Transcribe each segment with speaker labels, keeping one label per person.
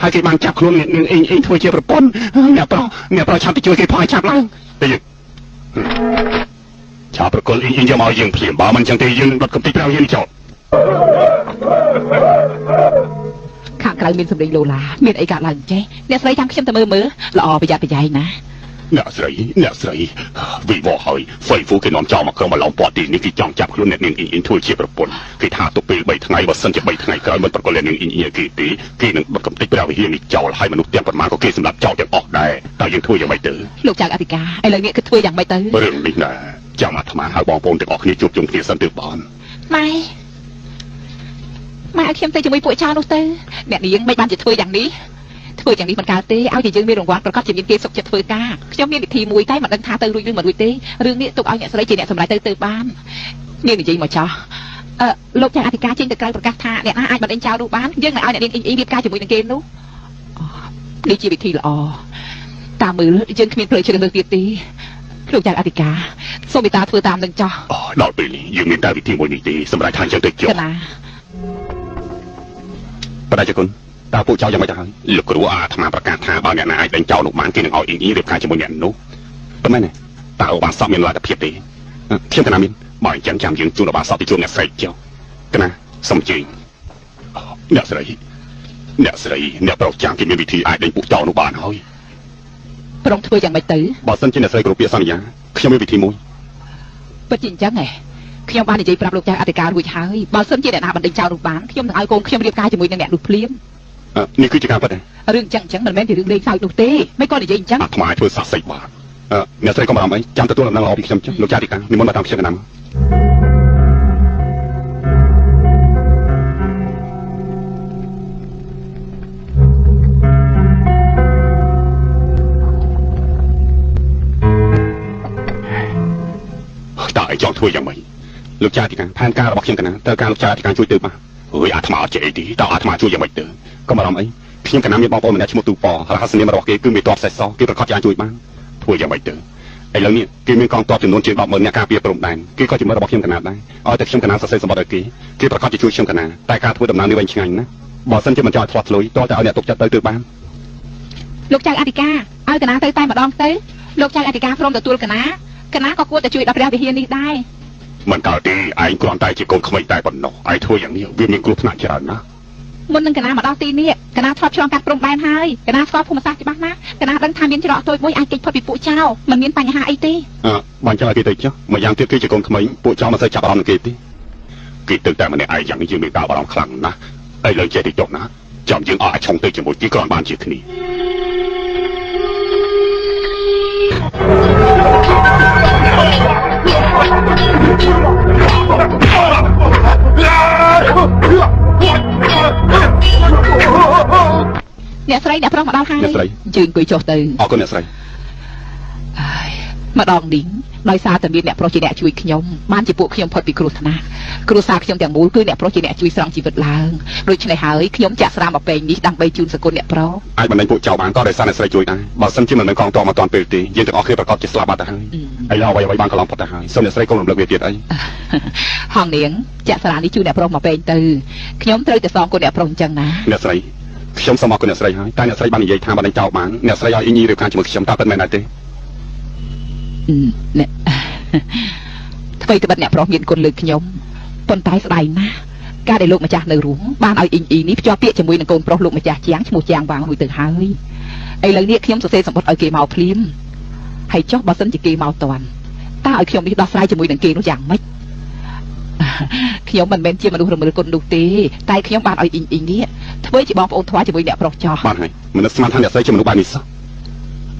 Speaker 1: ให้គេបានចាប់ខ្លួននាងអ៊ីងធ្វើជាប្រពន្ធអ្នកប្រុសឆាប់ទៅជួយគេផងឲ្យចាប់ឡើងទៅយើងចាប់ប្រគល់អ៊ីងយកមកយើងភ្លាមបើមិនចឹងទេយើងដុតកំតិចប្រៅយើងចោល
Speaker 2: ខាងក្រៅមានសម្លេងលោឡាមានអីកើតឡើងចេះអ្នកស្រីចាំខ្ញុំទៅមើលល្អប្រយ័ត្នប្រយែងណា
Speaker 1: អ្នកស្រីវិវត្តហើយហ្វៃហ្វូគេនាំចោលមកក្រុមមកឡោមព័ទ្ធទីនេះគេចង់ចាប់ខ្លួនអ្នកនាងអ៊ីងធ្វើជាប្រពន្ធគេថាទុកពេល3ថ្ងៃបើសិនជា3ថ្ងៃក្រោយមិនប្រកល់អ្នកនាងអ៊ីងគេទេគេនឹងបិទកំតិចព្រះវិហារនេះចោលហើយមនុស្សទាំងប៉ុន្មានក៏គេសម្លាប់ចោលទាំងអស់ដែរតើយើងធ្វើយ៉ាងម៉េចទៅ
Speaker 2: លោកចៅអធិការឥឡូវនេះគឺធ្វើយ៉ាងម៉េចទៅ
Speaker 1: រឿងនេះណាចាំអាត្មាហៅបងប្អូនទាំងអស់គ្នាជួបជុំគ្នាសិនទើបបាន
Speaker 2: ម៉ែឲ្យខ្ញុំទៅជាមួយពួកចៅនោះទៅអ្នកនាងមិនបានជាធ្វើយ៉ាងនេះមិនកើតទេឲ្យតែយើងមានរង្វាន់ប្រកាសជាមានគេសុខចិត្តធ្វើការខ្ញុំមានវិធីមួយតែមិនដឹងថាទៅរួចឬមិនរួចទេរឿងនេះទុកឲ្យអ្នកស្រីជាអ្នកសម្រេចទៅបាននាងនិយាយមកចោះលោកចៅអធិការចេញទៅក្រៅប្រកាសថាអ្នកណាអាចបណ្ដេញចៅនោះបានយើងនឹងឲ្យអ្នកនាងអ៊ីងរៀបការជាមួយនឹងគេនោះនេះជាវិធីល្អតាមមើលយើងគ្មានផ្លូវជ្រើសរើសទៀតទេលោកចៅអធិការសូមមេត្តាធ្វើតាមនឹងចោះ
Speaker 1: ដល់ពេលនេះយើងមានតែវិធីមួយនេះទេសម្រាប់ថាអញ្ចឹងទៅចុះ
Speaker 2: ណា
Speaker 1: បដាជគុណតើពួកចៅយ៉ាងម៉េចទៅហើយលោកគ្រូអាត្មាប្រកាសថាបើអ្នកណាអាចដេញចោលនោះបានគេនឹងឲ្យអ៊ីងរៀបការជាមួយអ្នកនោះប៉ុន្មានតើអូបានសពមានលទ្ធភាពទេខ្ញុំកណាមានបើអញ្ចឹងចាំយើងជួនអូបានសពទៅជួបអ្នកស្រីចុះកណាសូមជើញអ្នកស្រីអ្នកប្រុសចាំគេមានវិធីអាចដេញពួកចោលនោះបានហើយ
Speaker 2: ប្រងធ្វើយ៉ាងម៉េចទៅ
Speaker 1: បើសិនជាអ្នកស្រីគ្រប់ពាក្យសន្យាខ្ញុំមានវិធីមួយ
Speaker 2: ពិតជាអញ្ចឹងហ៎ខ្ញុំបាននិយាយប្រាប់លោកចៅអធិការរួចហើយបើសិនជាអ្នកណាបណ្ដេញចោលនោះបានខ្ញុំនឹងឲ្យកូនខ្ញុំរៀបការជាមួយនឹងអ្នកនោះភ្លាម
Speaker 1: នេះគឺជាការពិត
Speaker 2: រឿងអញ្ចឹងមិនមែនជារឿងលេងសើចនោះទេមិនក៏និយាយអញ្ចឹង
Speaker 1: អាថ្មធ្វើស័ក្តិសិទ្ធិបាទអ្នកស្រីកុំបារម្ភអីចាំទទួលដំណឹងល្អពីខ្ញុំចុះលោកចៅអធិការនិមន្តមកតាមខ្ញុំកណាំតើឯងចង់ធ្វើយ៉ាងម៉េចលោកចៅអធិការផែនការរបស់ខ្ញុំកណាតើការលោកចៅអធិការជួយទៅបាទអើយអាត្មាអត់ចេះអីទេតើអាត្មាជួយយ៉ាងម៉េចទៅកុំបារម្ភអីខ្ញុំកណាមានបងប្អូនម្នាក់ឈ្មោះទូប៉រហស្សនាមរបស់គេគឺមេតបសេះសគេប្រកាសជាអាចជួយបានធ្វើយ៉ាងម៉េចទៅឥឡូវនេះគេមានកងទ័ពចំនួនជាង 10,000 អ្នកការពារព្រំដែនគេក៏ជាមិត្តរបស់ខ្ញុំកណាដែរឲ្យតែខ្ញុំកណាសរសេរសម្បត្តិឲ្យគេប្រកាសជាជួយខ្ញុំកណាតែការធ្វើដំណើរនេះវិញឆ្ងាញ់ណាបើសិនជាមិនចង់ឲ្យធ្លាក់ធ្លុយតើតែឲ្យអ្នកទុកចិត្តទៅបាន
Speaker 2: លោកចៅអធិការឲ្យកណាទៅតែម្ដងទៅលោកចៅអធិការព្រមទទួលកណាក៏គួរតែជួយដល់ព្រះវិហារនេះដែរ
Speaker 1: មិនកើតទេឯងគ្រាន់តែជាកូនក្មេងតែប៉ុណ្ណោះឯងធ្វើយ៉ាងនេះវាមានគ្រោះថ្នាក់ច្រើនណាស់
Speaker 2: មុននឹងកណាមកដល់ទីនេះកណាធ្លាប់ឆ្លងកាត់ព្រំដែនហើយកណាស្គាល់ភូមិសាស្ត្រច្បាស់ណាស់កណាដឹងថាមានច្រកតូចមួយអាចគេចផុតពីពួកចៅមិនមានបញ្ហាអីទេ
Speaker 1: បានចាំឲ្យគេទៅចុះមួយយ៉ាងទៀតគឺជាកូនក្មេងពួកចៅមិនសូវចាប់អារម្មណ៍នឹងគេទេគេទៅតែម្នាក់ឯងយ៉ាងនេះយើងមានការបារម្ភខ្លាំងណាស់ឥឡូវចេះទៅចុះណាចាំយើងអាចឆុងទៅជាមួយគេគ្រាន់បានជាគ្នា
Speaker 2: អ្នកស្រីអ្នកប្រុសមកដល់ហើយ
Speaker 1: អ្នកស្រី
Speaker 2: ជើងអង្គុយចុះទៅ
Speaker 1: អរគុណអ្នកស្រី
Speaker 2: ម្ដងនេះដោយសារតែមានអ្នកប្រុសជាអ្នកជួយខ្ញុំបានជាពួកខ្ញុំផុតពីគ្រោះថ្នាក់គ្រួសារខ្ញុំទាំងមូលគឺអ្នកប្រុសជាអ្នកជួយស្រង់ជីវិតឡើងដូច្នេះហើយខ្ញុំចាក់ស្រាមអពេញនេះដើម្បីជូនសកលអ្នកប្រុស
Speaker 1: អាចបណ្ដេញពួកចៅបានក៏ដោយសារអ្នកស្រីជួយដែរបើសិនជាមិនមែនកងទ័ពមកតាន់ពេលទេយើងទាំងអស់គ្នាប្រកបជាស្លាប់បាត់ទៅហើយឥឡូវអ្វីបានកន្លងផុតទៅហើយសូមអ្នកស្រីកុំរំលឹកវាទៀតអី
Speaker 2: ហងនាងចាក់ស្រានេះជូនអ្នកប្រុសមកពេញទៅខ្ញុំត្រូវតែសងគុណអ្នកប្រុសអញ្ចឹងណា
Speaker 1: អ្នកស្រីខ្ញុំសូមអរគុណអ្នកស្រីហើយតែអ្នកស្រីបាននិយាយថាបណ្ដេញចៅបានអ្នកស្រីឲ្យអ៊ីងរៀបការជាមួយខ្ញុំតើពិតមែនទេ
Speaker 2: អ្នកអ្វីត្បិតអ្នកប្រុសមានគុណលើខ្ញុំប៉ុន្តែស្ដាយណាស់ការដែលលោកម្ចាស់នៅរួមបានឲ្យអ៊ីងនេះភ្ជាប់ពាក្យជាមួយនឹងកូនប្រុសលោកម្ចាស់ជាងឈ្មោះជាងវាងមួយទៅហើយឥឡូវនេះខ្ញុំសរសេរសម្បត្តិឲ្យគេមកភ្លាមហើយចុះបើសិនជាគេមកតាន់តើឲ្យខ្ញុំនេះដោះស្រាយជាមួយនឹងគេនោះយ៉ាងម៉េចខ្ញុំមិនមែនជាមនុស្សរមើលគុណនោះទេតែខ្ញុំបានឲ្យអ៊ីងនេះធ្វើជាបងប្អូនថ្វាយជាមួយអ្នកប្រុសចោះ
Speaker 1: បានហើយមនុស្សស្មានថាអ្នកស្រីជាមនុស្សបែបនេះសោះ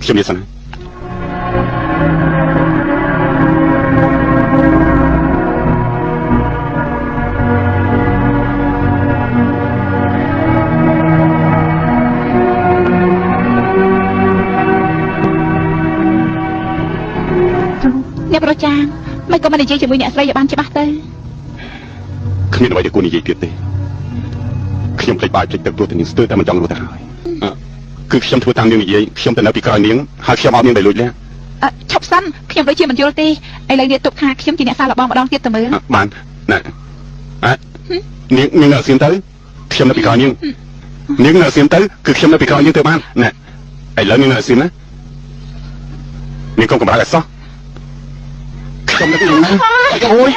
Speaker 1: ខ្ញុំនិយាយសិនណា
Speaker 2: អ្នកប្រុសចាងមិនក៏មិននិយាយជាមួយអ្នកស្រីឲ្យបានច្បាស់ទៅ
Speaker 1: គ្មានអ្វីដែលគួរនិយាយទៀតទេខ្ញុំភ្លេចបាយភ្លេចទឹកព្រោះតែនាងស្ទើរតែមិនចង់រស់ទៅហើយគឺខ្ញុំធ្វើតាមនាងនិយាយខ្ញុំទៅនៅពីក្រោយនាងហើយខ្ញុំអត់មានដែលលួចលាក់
Speaker 2: ឆ ប់សិនខ្ញុំដូចជាមិនយល់ទេឥឡូវនេះទុកថាខ្ញុំជាអ្នកសាឡបងម្ដងទៀតទៅមើល
Speaker 1: បានណែនាងនៅសៀមទៅខ្ញុំនៅពីក្រោយនាងនាងនៅសៀមទៅគឺខ្ញុំនៅពីក្រោយនាងទៅបានណែឥឡូវនាងនៅសៀមណានាងកុំកម្រើកឲ្យសោះខ្ញុំនៅទីណាអូយ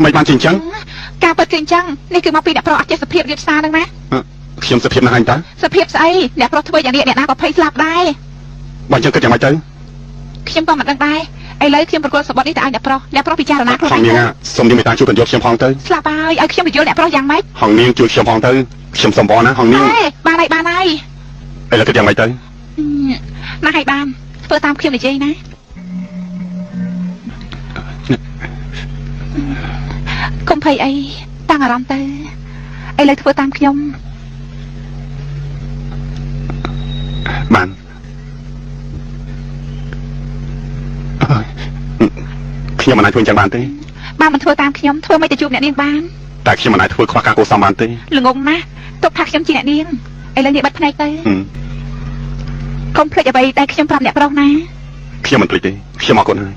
Speaker 1: មិនបានជាអញ្ចឹង
Speaker 2: ការពិតគឺអញ្ចឹងនេះគឺមកពីអ្នកប្រុសអត់ចេះសភាពរៀបសារហ្នឹងណា
Speaker 1: ខ្ញុំសភាពណាស់អញតើ
Speaker 2: សភាពស្អីអ្នកប្រុសធ្វើយ៉ាងនេះអ្នកណាក៏ភ័យស្លាប់ដែរ
Speaker 1: បើអញ្ចឹងគិតយ៉ាងម៉េចទៅ
Speaker 2: ខ្ញុំក៏មិនដឹងដែរឥឡូវខ្ញុំប្រកួតសម្បត្តិនេះទៅឲ្យអ្នកប្រុសពិចារណាខ្លួន
Speaker 1: ហងនាងសូមនាងមេត្តាជួយបញ្យល់ខ្ញុំផងទៅ
Speaker 2: ស្លាប់ហើយឲ្យខ្ញុំបញ្យល់អ្នកប្រុសយ៉ាងម៉េច
Speaker 1: ហងនាងជួយខ្ញុំផងទៅខ្ញុំសុំបងណាហងនាង
Speaker 2: បានហើយ
Speaker 1: ឥឡូវគិតយ៉ាងម៉េចទៅ
Speaker 2: ណាស់ហើយបានធ្វើតាមខ្ញុំនិយាយណាកុំភ័យអីតាំងអារម្មណ៍ទៅឥឡូវធ្វើតាមខ្ញុំ
Speaker 1: បានខ្ញុំមិនអាចធ្វើអញ្ចឹងបានទេ
Speaker 2: បានមិនធ្វើតាមខ្ញុំធ្វើមិនទៅជួបអ្នកនាងបាន
Speaker 1: តែខ្ញុំមិនអាចធ្វើខ្វះការគួរសមបានទេ
Speaker 2: ល្ងងណាស់ទុកថាខ្ញុំជាអ្នកនាងឥឡូវនេះបាត់ភ្នែកទៅកុំភ្លេចអ្វីដែលខ្ញុំប្រាប់អ្នកប្រុសណា
Speaker 1: ខ្ញុំមិនភ្លេចទេខ្ញុំអរគុណហើយ